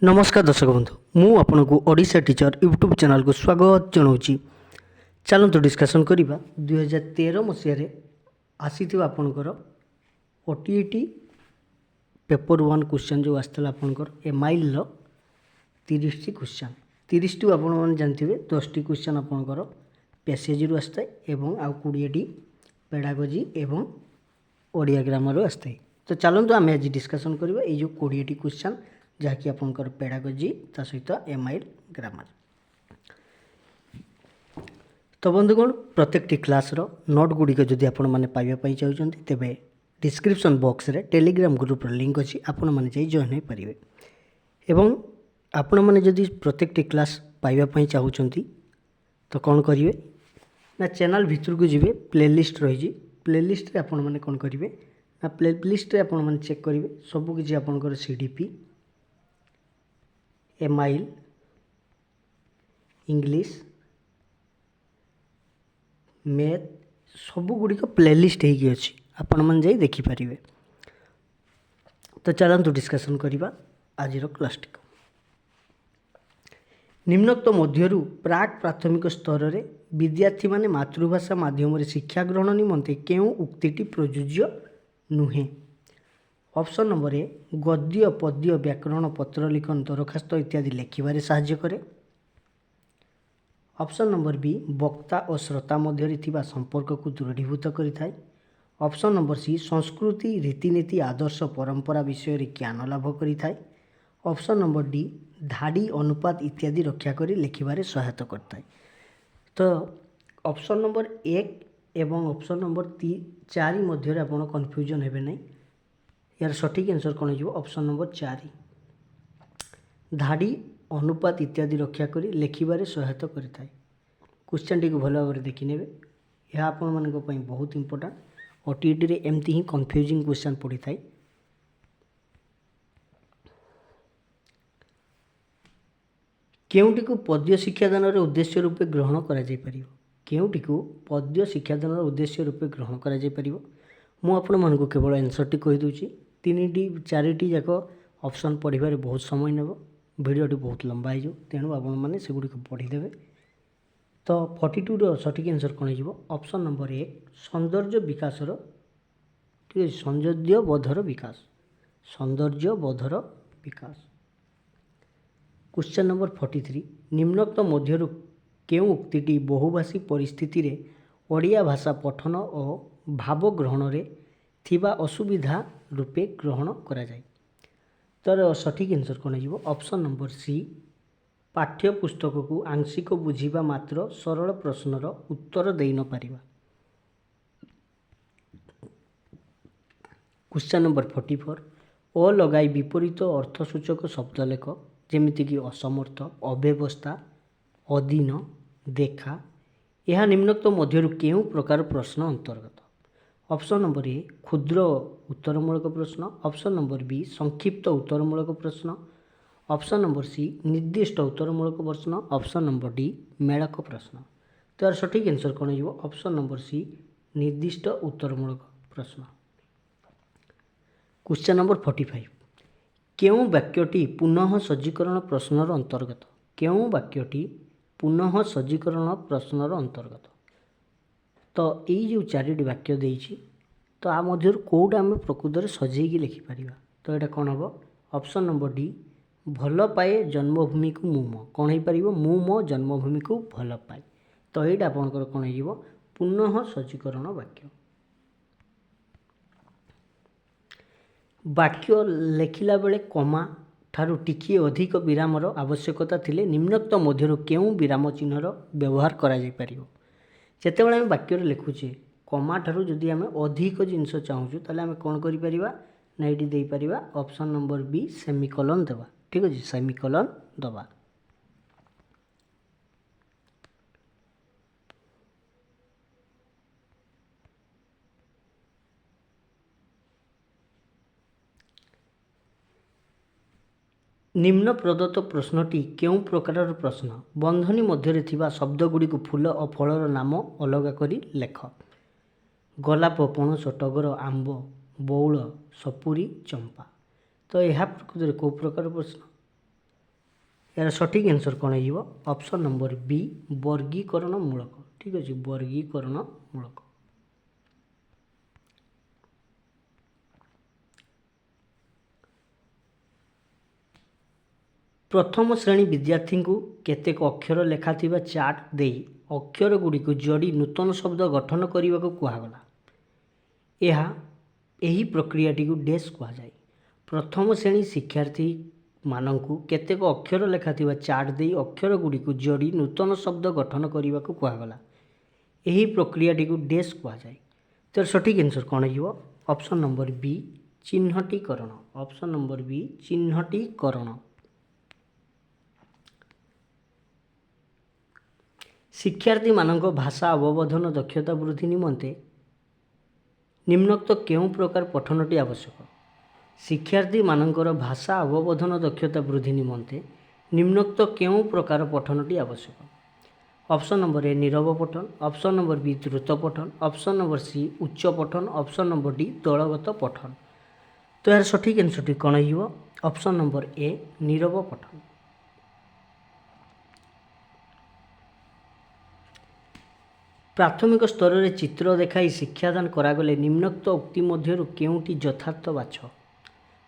नमस्कार दर्शक बंधु मु आपको ओडिशा टीचर यूट्यूब चैनल को स्वागत जनाऊँगी। चलतु डिस्कसन करवा 2013 मसीह आसी आपणकर ओटीईटी पेपर 1 क्वेश्चन जो आसाला आपणकर एमआईएल 30 टी क्वेश्चन 30 टी आपण जानते 10 टी क्वेश्चन आपणकर पैसेज रु आसता है आउ 20 टी पेडागोजी एवं ओडिया ग्रामर आसता है। तो चलतु आम आज डिस्कसन करवा ये जो 20 टी क्वेश्चन जहाँकि आपंकर पेडागोजी ता सहित एमआईएल ग्रामर। तो बंधुगण प्रत्येक क्लास नोट गुड़िक जदि आपण मैंने पाइबापी चाहते तेज डिस्क्रिप्शन बॉक्स रे टेलीग्राम ग्रुप लिंक अच्छी आपण मैंने जाई जॉइन हो पारे। एवं आपण मैंने जदि प्रत्येक क्लास पाइबापी चाहते तो कौन करेंगे ना चैनल भितर को जी प्लेलिस्ट रही प्लेलिस्ट रे आपण मैंने कौन करेंगे ना प्लेलिस्ट रे आपण मैंने चेक करेंगे सबकि आपंकर सीडीपी एमआईएल इंग्लिश मैथ सबुगुड़िक प्लेलिस्ट होगी अच्छी आपण मैंने जाई देखिपारे। तो चलतु डिस्कसन करवा आज क्लास टी। निम्नोक्त मध्यरु प्राक प्राथमिक स्तर में विद्यार्थी माने मातृभाषा माध्यम शिक्षा ग्रहण निमंते केउ उक्तिटी प्रयोज्य नुहे। ऑप्शन नंबर ए गद्य पद्य व्याकरण पत्र लिखन दरखास्त इत्यादि लेखिबारे साहाय्य करे। ऑप्शन नंबर बी वक्ता और श्रोता मध्य थिबा संपर्क को दृढ़ीभूत करिथाय। ऑप्शन नंबर सी संस्कृति रीतिनीति आदर्श परंपरा विषय रे ज्ञान लाभ करिथाय। ऑप्शन नंबर डी धाड़ी अनुपात इत्यादि रक्षा करी लेखिबारे सहायता करताय। तो ऑप्शन नंबर 1 एवं ऑप्शन नंबर 4 मध्य आपण कन्फ्यूजन हेबे नहीं। यार सठिक आंसर कौन हो ऑप्शन नंबर 4 धाड़ी अनुपात इत्यादि रक्षा करी लेखिबारे सहायता करिथाय। क्वेश्चन टी को भल भाव देखि नेबे यह आपण मानक पई बहुत इंपोर्टेंट ओटीईटी रे एमती ही कंफ्यूजिंग क्वेश्चन पड़ी थाए। केउटी को पद्य शिक्षादान रे उद्देश्य रूपे ग्रहण करा जाय परिबो केउटी को पद्य शिक्षादान रे उद्देश्य रूपे ग्रहण करा जाय परिबो मु आपण मानक केवल आंसर टी कहि दूची 3टी 4टी जाक ऑप्शन पढ़ार बहुत समय नेब भिडियोटी बहुत लंबा हो तेणु आपण मैंने से गुड़िक पढ़ीदेवे। तो 42 सठिक आंसर कौन हो ऑप्शन नंबर 1 सौंदर्य विकासर ठीक है सौंदर्य बोधर विकास सौंदर्य बोधर विकास। क्वेश्चन नंबर 43 निम्नोक्त मध्यरु केउ उक्तिटी बहुभाषी परिस्थिति रे ओडिया भाषा पठन और भाव ग्रहण रे थिबा असुविधा रूपे ग्रहण करा जाय। तर सठिक आंसर कौन हो ऑप्शन नंबर सी पाठ्य पुस्तक को आंशिक बुझीबा मात्र सरल प्रश्नर उत्तर दे न पारिबा। क्वेश्चन नंबर 44 अ लगाई विपरीत अर्थसूचक शब्द लेख जेमिति कि असमर्थ अव्यवस्था अधीन देखा यह निम्नोक्त मध्यरु केउ प्रकार प्रश्न अंतर्गत। ऑप्शन नंबर ए क्षुद्र उत्तरमूलक प्रश्न। ऑप्शन नंबर बी संक्षिप्त उत्तरमूलक प्रश्न। ऑप्शन नंबर सी निर्दिष्ट उत्तरमूलक प्रश्न। ऑप्शन नंबर डी मेळक प्रश्न। तो यार सठिक आंसर कौन हो ऑप्शन नंबर सी निर्दिष्ट उत्तरमूलक प्रश्न। क्वेश्चन नंबर 45 केउ वाक्यटी पुनः सज्जीकरण प्रश्नर अंतर्गत केउ वाक्यटी पुनः सज्जीकरण प्रश्नर अंतर्गत। तो यही जो 4टी वाक्य देइछि तो आ मध्य कौटा आम प्रकृत सजेगी लिखिपर। तो यहाँ कौन हम ऑप्शन नंबर डी भल पाए जन्मभूमि को मु मो कौन हो पार मु मो जन्मभूमि को भल पाए। तो यहाँ आपंकर कौन हो पुनः सज्जीकरण वाक्य। वाक्य लेखिला बेले कमा ठारू टिकिए अधिक विरामर आवश्यकता थिले निम्नोक्त मध्यरु केउ विराम चिन्हर व्यवहार करा जाय परिबो। जेतेबेले आम वाक्य लिखुचे कमा ठारू जदि आम अधिक जिनस चाहूँ ताले आम कौन करि परिबा ना ये दे परिबा ऑप्शन नंबर बी सेमिकोलन देवा। ठीक अच्छे सेमिकोलन दबा। निम्न प्रदत्त प्रश्नटी केउ प्रकार प्रश्न बंधनी मध्य थिबा शब्दगुड़ी को फूल और फलर नाम अलग करी लेख। गोलाप पणस टगर आंब बौल सपुरी चंपा। तो यह प्रकृत कौ प्रकार प्रश्न यार सठिक आंसर कौन हो ऑप्शन नंबर बी वर्गीकरण मूलक ठीक अच्छे वर्गीकरण मूलक। प्रथम श्रेणी विद्यार्थी को केतेक अक्षर लेखा चार्ट दे अक्षर गुड़ी को जोड़ी नूतन शब्द गठन करने को कहुगला यही प्रक्रियाटी को डैश कहुए। प्रथम श्रेणी शिक्षार्थी मानू केतेक अक्षर लेखा चार्ट दे अक्षर गुड़ी को जोड़ी नूतन शब्द गठन करने को कहुगला यही प्रक्रियाटी को डैश कहुए। तो सठिक आंसर कौन हो ऑप्शन नंबर बी चिह्नटीकरण। ऑप्शन नंबर बी चिह्नटीकरण। शिक्षार्थी मानक भाषा अवबोधन दक्षता वृद्धि निमंते निम्नोक्त केउं प्रकार पठनटी आवश्यक। शिक्षार्थी मानकर भाषा अवबोधन दक्षता वृद्धि निमंते निम्नोक्त केउं प्रकार पठनटी आवश्यक। ऑप्शन नंबर ए नीरव पठन, ऑप्शन नंबर बी द्रुत पठन, ऑप्शन नंबर सी उच्च पठन, ऑप्शन नंबर डी दलगत पठन। तो यार सठिक आंसर कौन हो ऑप्शन नंबर ए नीरव पठन। प्राथमिक स्तर में चित्र देखाई शिक्षादान करागले निम्नोक्त उक्ति मध्यरु केउंटी यथार्थ बाछ।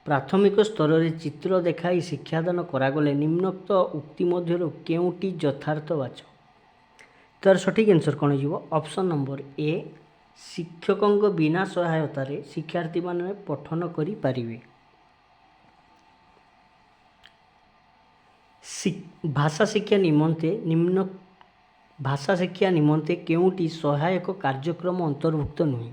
प्राथमिक स्तर में चित्र देखाई शिक्षादान करागले निम्नोक्त उक्ति मध्यरु केउंटी यथार्थ बाछ। तार सठिक आंसर कौन हो ऑप्शन नंबर ए शिक्षकों बिना सहायता शिक्षार्थी माने पठन करि पारिबे। भाषा शिक्षा निमंते निम्न भाषा शिक्षा निमंते केउंटी सहायक कार्यक्रम अंतर्भुक्त नुहे।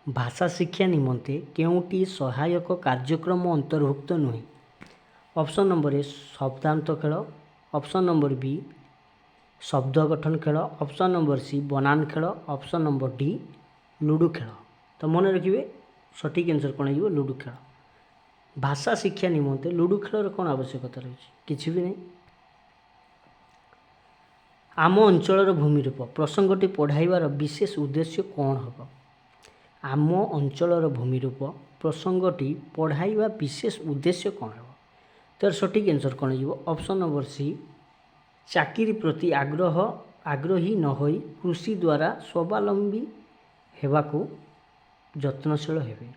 भाषा शिक्षा निमंते केउंटी सहायक कार्यक्रम अंतर्भुक्त नुहे। ऑप्शन नंबर ए शब्दांत खेल, ऑप्शन नंबर बी शब्द गठन खेल, ऑप्शन नंबर सी बनान खेल, ऑप्शन नंबर डी लुडो खेल। तो मन रखिए सठिक आंसर कौन हो लुडो खेल। भाषा शिक्षा निमंते लुडो खेल कौन आवश्यकता रही किसी भी नहीं। आम अंचल भूमिरूप प्रसंगटी पढ़ाइबार विशेष उद्देश्य कौन हम। आम अंचल भूमिरूप प्रसंगटी पढ़ाइबा विशेष उद्देश्य कौन हम। तो सठिक आंसर कौन हो ऑप्शन नंबर सी चाकरी प्रति आग्रही न होई कृषि द्वारा स्वावलंबी हेबाकू यत्नशील हेबे।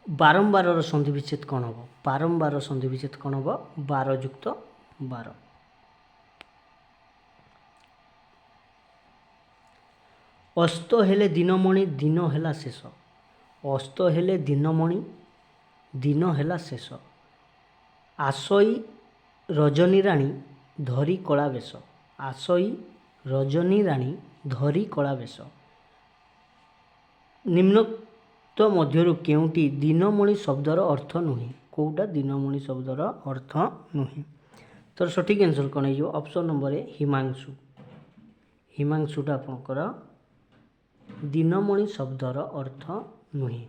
बारंबार संधि विच्छेद कौन हम। बारंबार संधि विच्छेद कौन हम 12 युक्त 12। अस्त हेले दिनमणि दिन हेला शेष। अस्त हेले दिनमणि दिन हेला शेष। आसई रजनी राणी धरी कला बेश। आसई रजनी राणी धरी कला बेश। निम्नोक्त मध्यरु केउंटी दिनमणि शब्दर अर्थ नुहे। कौटा दिनमणि शब्दर अर्थ नुहे। तो सठिक आंसर कौन हो ऑप्शन नंबर ए हिमांशु। हिमांशुटा आपंकर दिनमणि शब्दर अर्थ नुहे।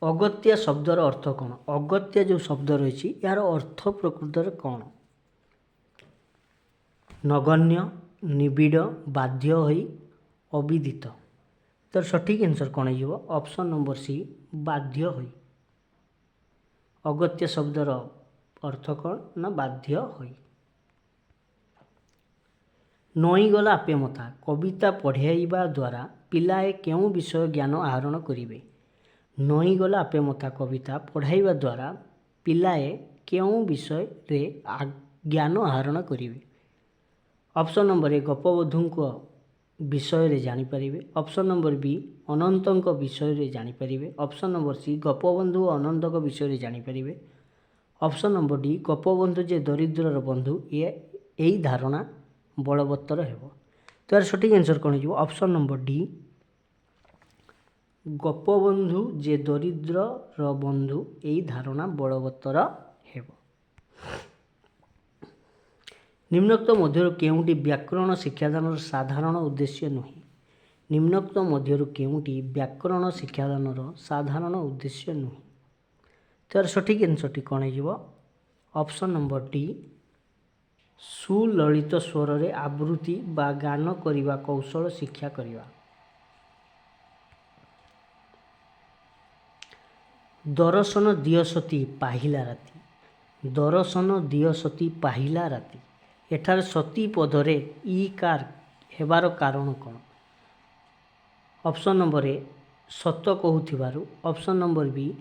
अगत्या शब्दर अर्थ कौन। अगत्या जो शब्द रही यार अर्थ प्रकृत कौन। नगण्य, निबिड़, बाध्य होई, अविदित। तो सठिक आंसर कौन हो ऑप्शन नंबर सी बाध्य होई। अगत्य शब्दर अर्थ कौन ना बाध्य होई। नई गला आपे मता कविता पढ़ाइबा द्वारा पिलाए केउं विषय ज्ञान आहरण करिवे। नई गला आपे मता कविता पढ़ाइबा द्वारा पिलाए केउं विषय रे ज्ञान आहरण करिवे। ऑप्शन नंबर ए गपबधूंको विषय रे जानी परिवे। ऑप्शन नंबर बी अनंतंक विषय रे जानी परिवे। ऑप्शन नंबर सी गपबंधु अनंतक विषय रे जानी परिवे। ऑप्शन नंबर डी गपबंधु जे दरिद्रर बंधु यही धारणा बलवत्तर हेब। तो यार सठिक आंसर कौन हो ऑप्शन नंबर डी गपबंधु जे दरिद्रर बंधु यही धारणा बलवत्तर हेब। निम्नोक्त मध्यरु केउंटी व्याकरण शिक्षादान साधारण उद्देश्य नुहे। निम्नोक्त मध्यरु केउंटी व्याकरण शिक्षादान साधारण उद्देश्य नुहे। तो यार सठिक आंसर कौन हो ऑप्शन नंबर डी सुललित स्वर रे आवृत्ति बा गान करिवा कौशल शिक्षा करिवा। ଦର୍ଶନ ଦିଅ ସତୀ ପାହିଲା ରାତି। ଦର୍ଶନ ଦିଅ ସତୀ ପାହିଲା ରାତି। ଏଠାରେ ସତୀ ପଦରେ ଇ କାର ହେବାର କାରଣ କ'ଣ? ଅପସନ୍ ନମ୍ବର ଏ ସତ କହୁଥିବାରୁ, ଅପସନ୍ ନମ୍ବର ବି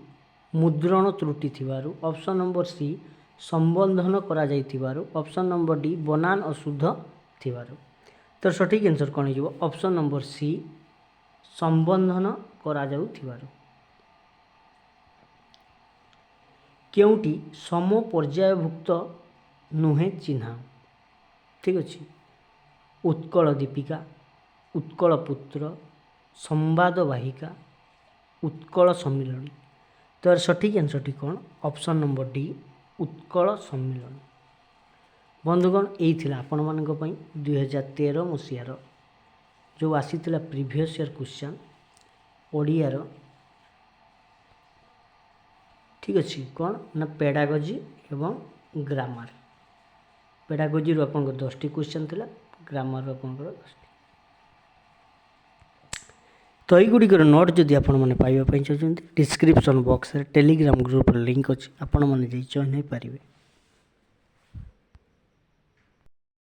ମୁଦ୍ରଣ ତ୍ରୁଟି ଥିବାରୁ, ଅପସନ୍ ନମ୍ବର ସି ସମ୍ବୋଧନ କରାଯାଇଥିବାରୁ, ଅପସନ୍ ନମ୍ବର ଡି ବନାନ ଅଶୁଦ୍ଧ ଥିବାରୁ। ତ ସଠିକ୍ ଆନ୍ସର୍ କ'ଣ ହେଇଯିବ? ଅପସନ୍ ନମ୍ବର ସି ସମ୍ବୋଧନ କରାଯାଉଥିବାରୁ। କେଉଁଟି ସମ ପର୍ଯ୍ୟାୟଭୁକ୍ତ ନୁହେଁ ଚିହ୍ନାଅ। ଠିକ୍ ଅଛି। ଉତ୍କଳ ଦୀପିକା, ଉତ୍କଳ ପୁତ୍ର, ସମ୍ବାଦବାହିକା, ଉତ୍କଳ ସମ୍ମିଳନୀ। ତ ସଠିକ୍ ଆନ୍ସର୍ଟି କ'ଣ? ଅପସନ୍ ନମ୍ବର ଡି ଉତ୍କଳ ସମ୍ମିଳନୀ। ବନ୍ଧୁଗଣ, ଏଇ ଥିଲା ଆପଣମାନଙ୍କ ପାଇଁ 2013 ମସିହାର ଯେଉଁ ଆସିଥିଲା ପ୍ରିଭିୟସ୍ ଇୟର୍ କ୍ୱେଶ୍ଚନ୍ ଓଡ଼ିଆର। ଠିକ୍ ଅଛି। କ'ଣ ନା ପେଡାଗୋଜି ଏବଂ ଗ୍ରାମାର। ପେଡାଗୋଜିରୁ ଆପଣଙ୍କର 10ଟି କ୍ୱେଶ୍ଚନ୍ ଥିଲା, ଗ୍ରାମାରରୁ ଆପଣଙ୍କର 10ଟି। ତ ଏଇଗୁଡ଼ିକର ନୋଟ୍ ଯଦି ଆପଣମାନେ ପାଇବା ପାଇଁ ଚାହୁଁଛନ୍ତି, ଡିସ୍କ୍ରିପ୍ସନ୍ ବକ୍ସରେ ଟେଲିଗ୍ରାମ ଗ୍ରୁପ୍ର ଲିଙ୍କ୍ ଅଛି, ଆପଣମାନେ ଯାଇ ଜଏନ୍ ହୋଇପାରିବେ।